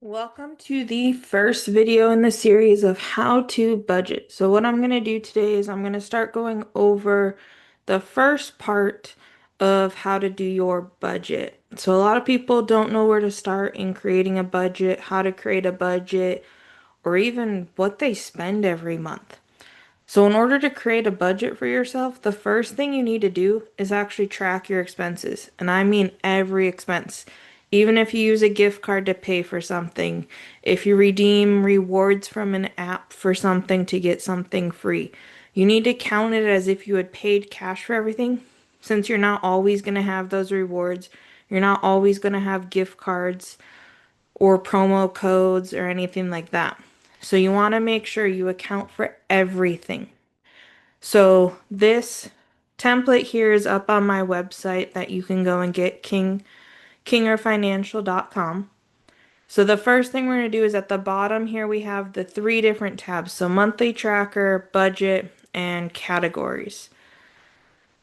Welcome to the first video in the series of how to budget. So what I'm going to do today is I'm going to start going over the first part of how to do your budget. So a lot of people don't know where to start in creating a budget, how to create a budget, or even what they spend every month. So in order to create a budget for yourself, the first thing you need to do is actually track your expenses. And I mean every expense. Even if you use a gift card to pay for something, if you redeem rewards from an app for something to get something free, you need to count it as if you had paid cash for everything. Since you're not always going to have those rewards, you're not always going to have gift cards or promo codes or anything like that. So you want to make sure you account for everything. So this template here is up on my website that you can go and get kingerfinancial.com. So the first thing we're going to do is at the bottom here we have the three different tabs. So monthly tracker, budget, and categories.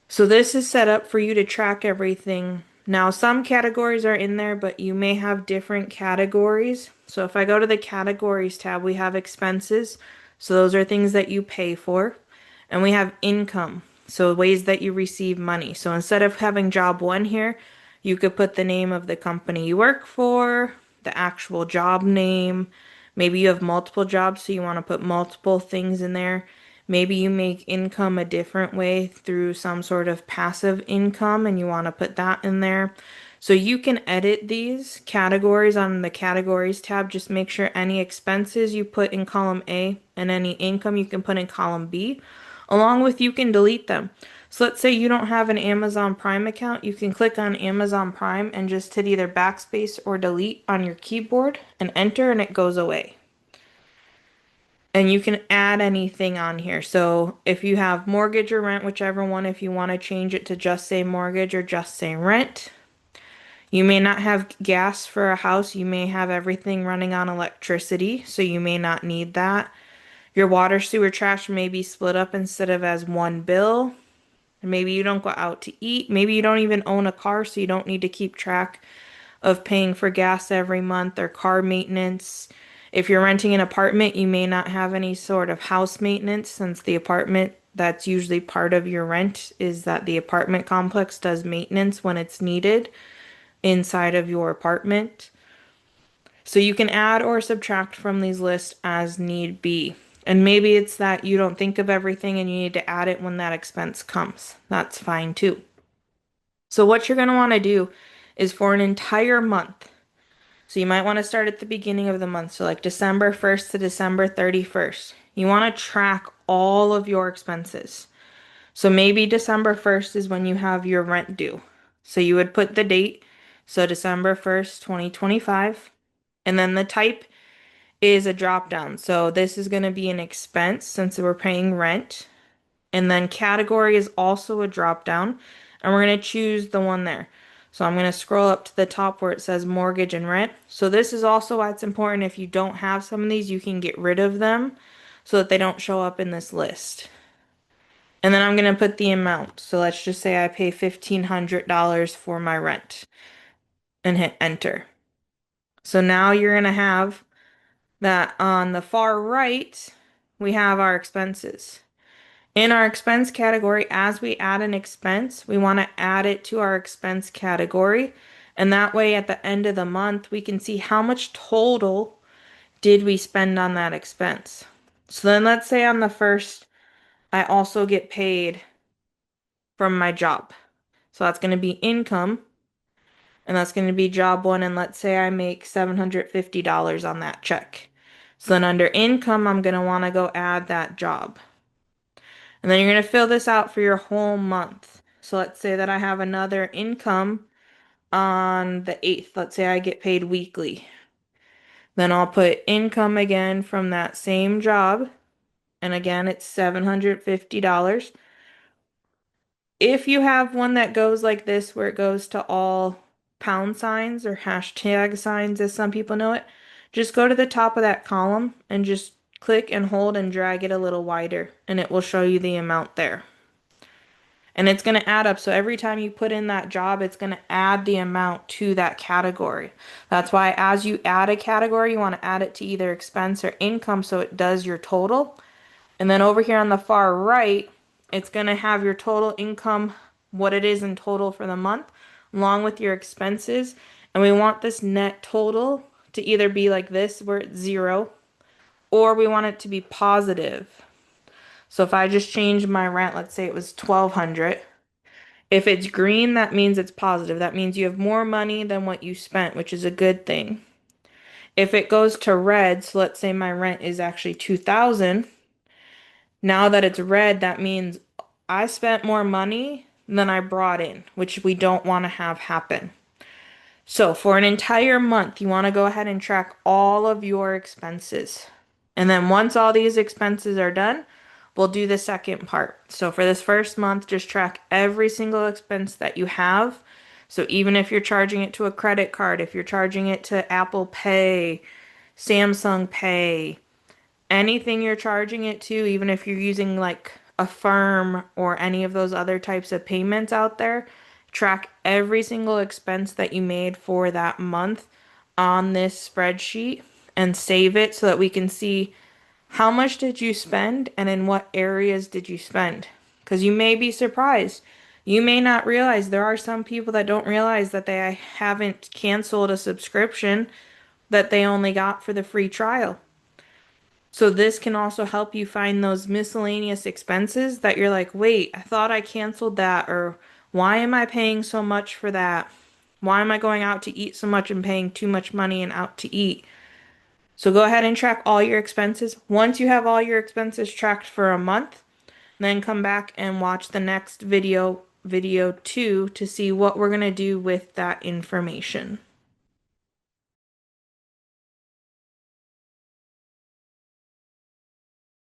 So this is set up for you to track everything. Now some categories are in there, but you may have different categories. So if I go to the categories tab, we have expenses. So those are things that you pay for. And we have income. So ways that you receive money. So instead of having job one here, you could put the name of the company you work for, the actual job name. Maybe you have multiple jobs, so you want to put multiple things in there. Maybe you make income a different way through some sort of passive income and you want to put that in there. So you can edit these categories on the categories tab. Just make sure any expenses you put in column A and any income you can put in column B. Along with you can delete them. So let's say you don't have an Amazon Prime account, you can click on Amazon Prime and just hit either backspace or delete on your keyboard and enter and it goes away. And you can add anything on here. So if you have mortgage or rent, whichever one, if you want to change it to just say mortgage or just say rent. You may not have gas for a house. You may have everything running on electricity, so you may not need that. Your water, sewer, trash may be split up instead of as one bill. Maybe you don't go out to eat. Maybe you don't even own a car, so you don't need to keep track of paying for gas every month or car maintenance. If you're renting an apartment, you may not have any sort of house maintenance since the apartment that's usually part of your rent is that the apartment complex does maintenance when it's needed inside of your apartment. So you can add or subtract from these lists as need be. And maybe it's that you don't think of everything and you need to add it when that expense comes. That's fine too. So what you're going to want to do is for an entire month. So you might want to start at the beginning of the month. So like December 1st to December 31st. You want to track all of your expenses. So maybe December 1st is when you have your rent due. So you would put the date. So December 1st, 2025. And then the type is a drop down. So this is going to be an expense since we're paying rent. And then category is also a drop down. And we're going to choose the one there. So I'm going to scroll up to the top where it says mortgage and rent. So this is also why it's important if you don't have some of these, you can get rid of them so that they don't show up in this list. And then I'm going to put the amount. So let's just say I pay $1,500 for my rent and hit enter. So now you're going to have that on the far right, we have our expenses. In our expense category, as we add an expense, we want to add it to our expense category. And that way, at the end of the month, we can see how much total did we spend on that expense. So then let's say on the first, I also get paid from my job. So that's going to be income, and that's going to be job one. And let's say I make $750 on that check. So then under income, I'm going to want to go add that job. And then you're going to fill this out for your whole month. So let's say that I have another income on the 8th. Let's say I get paid weekly. Then I'll put income again from that same job. And again, it's $750. If you have one that goes like this, where it goes to all pound signs or hashtag signs, as some people know it, just go to the top of that column and just click and hold and drag it a little wider, and it will show you the amount there. And it's going to add up. So every time you put in that job, it's going to add the amount to that category. That's why as you add a category, you want to add it to either expense or income so it does your total. And then over here on the far right, it's going to have your total income, what it is in total for the month, along with your expenses. And we want this net total to either be like this, where it's zero, or we want it to be positive. So if I just change my rent, let's say it was 1200. If it's green, that means it's positive. That means you have more money than what you spent, which is a good thing. If it goes to red, so let's say my rent is actually 2000, now that it's red, that means I spent more money than I brought in, which we don't want to have happen. So for an entire month, you want to go ahead and track all of your expenses. And then once all these expenses are done, we'll do the second part. So for this first month, just track every single expense that you have. So even if you're charging it to a credit card, if you're charging it to Apple Pay, Samsung Pay, anything you're charging it to, even if you're using like Affirm or any of those other types of payments out there, track every single expense that you made for that month on this spreadsheet and save it so that we can see how much did you spend and in what areas did you spend? Because you may be surprised. You may not realize there are some people that don't realize that they haven't canceled a subscription that they only got for the free trial. So this can also help you find those miscellaneous expenses that you're like, wait, I thought I canceled that, or why am I paying so much for that? Why am I going out to eat so much and paying too much money and out to eat? So go ahead and track all your expenses. Once you have all your expenses tracked for a month, then come back and watch the next video, video 2, to see what we're going to do with that information.